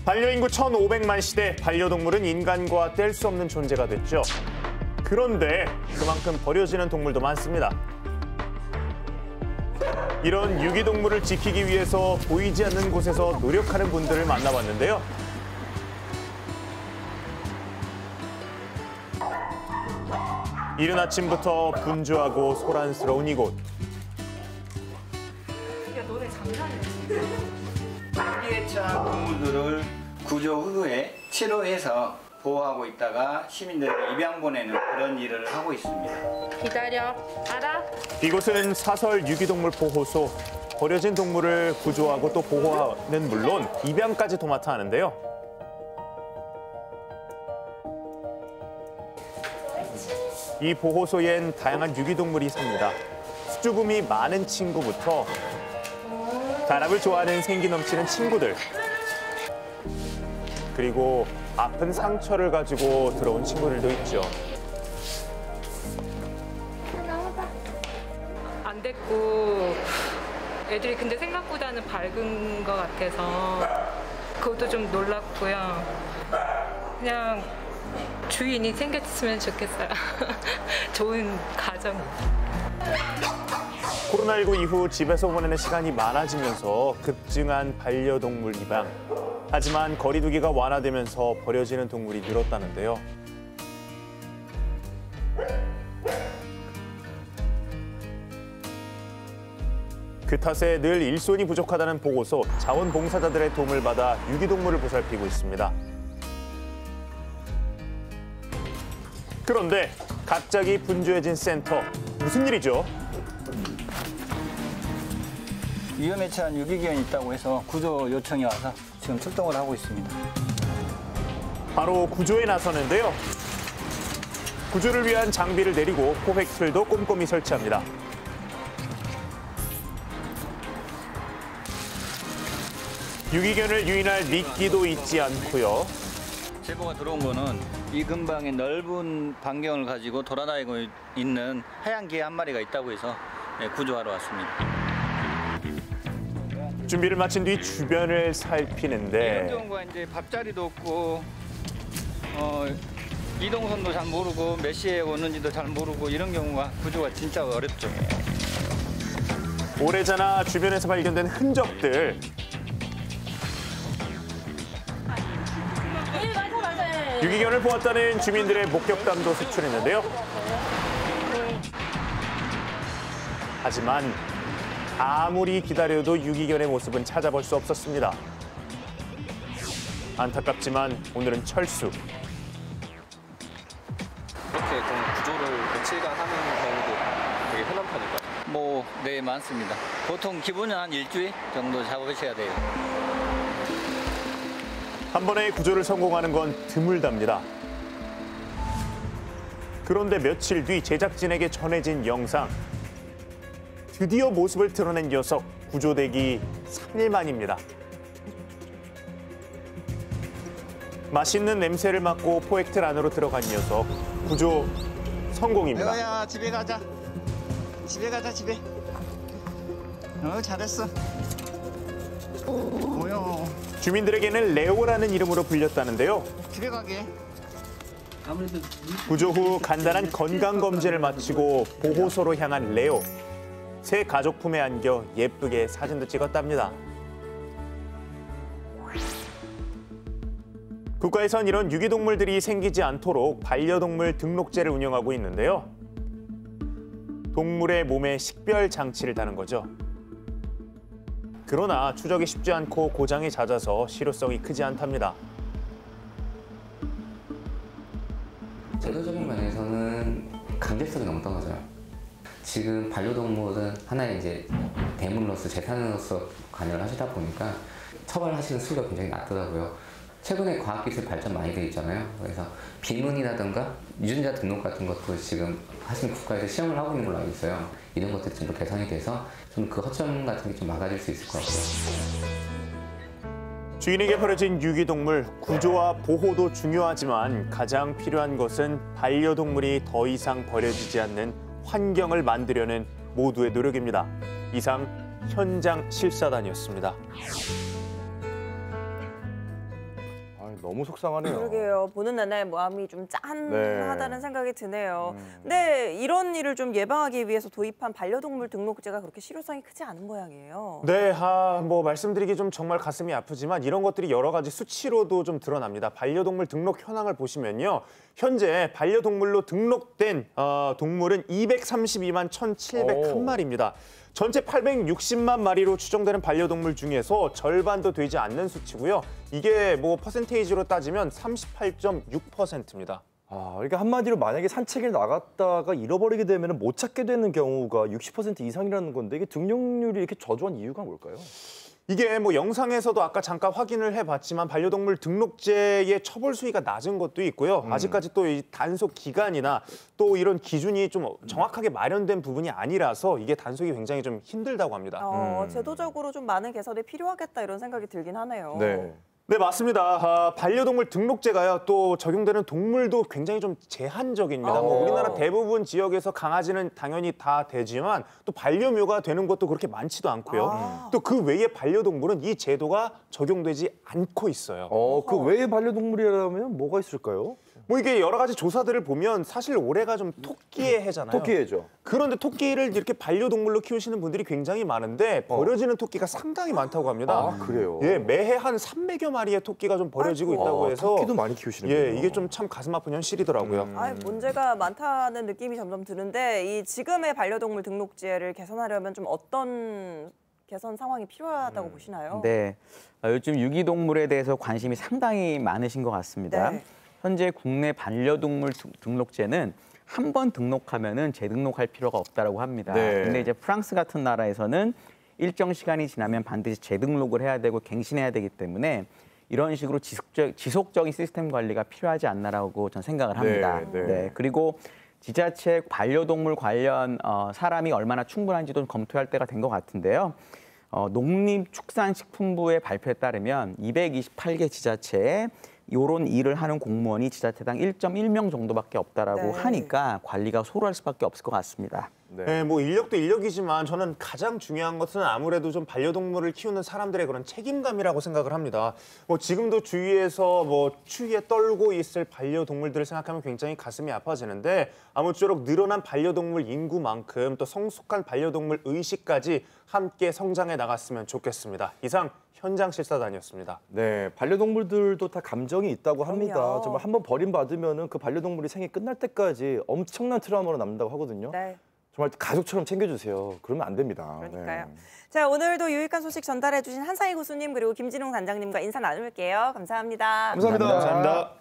반려인구 1,500만 시대, 반려동물은 인간과 뗄 수 없는 존재가 됐죠. 그런데 그만큼 버려지는 동물도 많습니다. 이런 유기동물을 지키기 위해서 보이지 않는 곳에서 노력하는 분들을 만나봤는데요. 이른 아침부터 분주하고 소란스러운 이곳. 야, 너네 장난이야. 위기에 처한 동물들을 구조 후에 치료해서 보호하고 있다가 시민들에게 입양 보내는 그런 일을 하고 있습니다. 기다려. 알아? 이곳은 사설 유기동물 보호소. 버려진 동물을 구조하고 또 보호하는 물론 입양까지 도맡아 하는데요. 이 보호소엔 다양한 유기동물이 삽니다. 수줍음이 많은 친구부터 사람을 좋아하는 생기 넘치는 친구들, 그리고 아픈 상처를 가지고 들어온 친구들도 있죠. 안 됐고 애들이 근데 생각보다는 밝은 것 같아서 그것도 좀 놀랍고요. 그냥 주인이 생겼으면 좋겠어요. 좋은 가정. 코로나19 이후 집에서 보내는 시간이 많아지면서 급증한 반려동물 입양. 하지만 거리두기가 완화되면서 버려지는 동물이 늘었다는데요. 그 탓에 늘 일손이 부족하다는 보고서 자원봉사자들의 도움을 받아 유기동물을 보살피고 있습니다. 그런데 갑자기 분주해진 센터. 무슨 일이죠? 위험에 처한 유기견이 있다고 해서 구조 요청이 와서 지금 출동을 하고 있습니다. 바로 구조에 나서는데요. 구조를 위한 장비를 내리고 포획틀도 꼼꼼히 설치합니다. 유기견을 유인할 미끼도 잊지 않고요. 제보가 들어온 거는 이 근방에 넓은 반경을 가지고 돌아다니고 있는 하얀 개 한 마리가 있다고 해서 구조하러 왔습니다. 준비를 마친 뒤 주변을 살피는데 이런 경우가 이제 밥자리도 없고 이동선도 잘 모르고 몇 시에 오는지도 잘 모르고 이런 경우가 구조가 진짜 어렵죠. 오래전에 주변에서 발견된 흔적들. 유기견을 보았다는 주민들의 목격담도 제출했는데요. 하지만 아무리 기다려도 유기견의 모습은 찾아볼 수 없었습니다. 안타깝지만 오늘은 철수. 이렇게 구조를 며칠간 하는 경우도 되게 흔한 편인가요? 네, 많습니다. 보통 기본은 한 일주일 정도 잡으셔야 돼요. 한 번에 구조를 성공하는 건 드물답니다. 그런데 며칠 뒤 제작진에게 전해진 영상. 드디어 모습을 드러낸 녀석, 구조되기 3일 만입니다. 맛있는 냄새를 맡고 포획틀 안으로 들어간 녀석, 구조 성공입니다. 야, 집에 가자. 집에 가자, 집에. 잘했어. 뭐야. 주민들에게는 레오라는 이름으로 불렸다는데요. 집에 가게. 구조 후 간단한 건강검진을 마치고 보호소로 향한 레오. 새 가족 품에 안겨 예쁘게 사진도 찍었답니다. 국가에선 이런 유기동물들이 생기지 않도록 반려동물 등록제를 운영하고 있는데요. 동물의 몸에 식별 장치를 다는 거죠. 그러나 추적이 쉽지 않고 고장이 잦아서 실효성이 크지 않답니다. 제도적인 면에서는 강제성이 너무 떨어져요. 지금 반려동물은 하나의 이제 대물로서 재산으로서 관여를 하시다 보니까 처벌하시는 수가 굉장히 낮더라고요. 최근에 과학기술 발전 많이 돼 있잖아요. 그래서 비문이라든가 유전자 등록 같은 것도 지금 사실 국가에서 시험을 하고 있는 걸로 알고 있어요. 이런 것들이 좀 더 개선이 돼서 좀 그 허점 같은 게 좀 막아질 수 있을 것 같아요. 주인에게 버려진 유기동물, 구조와 보호도 중요하지만 가장 필요한 것은 반려동물이 더 이상 버려지지 않는 환경을 만들려는 모두의 노력입니다. 이상 현장 실사단이었습니다. 너무 속상하네요. 그러게요. 보는 내내 마음이 좀 짠하다는 네. 생각이 드네요. 근데 이런 일을 좀 예방하기 위해서 도입한 반려동물 등록제가 그렇게 실효성이 크지 않은 모양이에요. 네, 뭐 말씀드리기 좀 정말 가슴이 아프지만 이런 것들이 여러 가지 수치로도 좀 드러납니다. 반려동물 등록 현황을 보시면요. 현재 반려동물로 등록된 동물은 232만 1,701마리입니다. 전체 860만 마리로 추정되는 반려동물 중에서 절반도 되지 않는 수치고요. 이게 뭐 퍼센테이지로 따지면 38.6%입니다. 그러니까 한마디로 만약에 산책을 나갔다가 잃어버리게 되면 못 찾게 되는 경우가 60% 이상이라는 건데 이게 등록률이 이렇게 저조한 이유가 뭘까요? 이게 뭐 영상에서도 아까 잠깐 확인을 해봤지만 반려동물 등록제의 처벌 수위가 낮은 것도 있고요. 아직까지 또 이 단속 기간이나 또 이런 기준이 좀 정확하게 마련된 부분이 아니라서 이게 단속이 굉장히 좀 힘들다고 합니다. 제도적으로 좀 많은 개선이 필요하겠다 이런 생각이 들긴 하네요. 네, 맞습니다. 반려동물 등록제가요, 또 적용되는 동물도 굉장히 좀 제한적입니다. 뭐 우리나라 대부분 지역에서 강아지는 당연히 다 되지만 또 반려묘가 되는 것도 그렇게 많지도 않고요. 또 그 외에 반려동물은 이 제도가 적용되지 않고 있어요. 그 외에 반려동물이라면 뭐가 있을까요? 뭐 이게 여러 가지 조사들을 보면 사실 올해가 좀 토끼의 해잖아요. 토끼해죠. 그런데 토끼를 이렇게 반려동물로 키우시는 분들이 굉장히 많은데 버려지는 토끼가 상당히 많다고 합니다. 그래요? 예, 매해 한 300여 마리의 토끼가 좀 버려지고 있다고 해서 토끼도 많이 키우시는군요. 예, 이게 좀 참 가슴 아픈 현실이더라고요. 문제가 많다는 느낌이 점점 드는데 이 지금의 반려동물 등록제를 개선하려면 좀 어떤 개선 상황이 필요하다고 보시나요? 네, 요즘 유기동물에 대해서 관심이 상당히 많으신 것 같습니다. 네. 현재 국내 반려동물 등록제는 한 번 등록하면은 재등록할 필요가 없다라고 합니다. 네. 근데 이제 프랑스 같은 나라에서는 일정 시간이 지나면 반드시 재등록을 해야 되고 갱신해야 되기 때문에 이런 식으로 지속적인 시스템 관리가 필요하지 않나라고 저는 생각을 합니다. 네. 그리고 지자체 반려동물 관련 사람이 얼마나 충분한지도 검토할 때가 된 것 같은데요. 농림축산식품부의 발표에 따르면 228개 지자체에 이런 일을 하는 공무원이 지자체당 1.1명 정도밖에 없다라고 하니까 관리가 소홀할 수밖에 없을 것 같습니다. 네, 뭐 인력도 인력이지만 저는 가장 중요한 것은 아무래도 좀 반려동물을 키우는 사람들의 그런 책임감이라고 생각을 합니다. 뭐 지금도 주위에서 뭐 추위에 떨고 있을 반려동물들을 생각하면 굉장히 가슴이 아파지는데 아무쪼록 늘어난 반려동물 인구만큼 또 성숙한 반려동물 의식까지 함께 성장해 나갔으면 좋겠습니다. 이상 현장 실사단이었습니다. 네, 반려동물들도 다 감정이 있다고 합니다. 그럼요. 정말 한번 버림받으면은 그 반려동물이 생이 끝날 때까지 엄청난 트라우마로 남는다고 하거든요. 네. 정말 가족처럼 챙겨주세요. 그러면 안 됩니다. 그러니까요. 네. 자, 오늘도 유익한 소식 전달해 주신 한상희 교수님 그리고 김진웅 단장님과 인사 나눌게요. 감사합니다. 감사합니다. 감사합니다.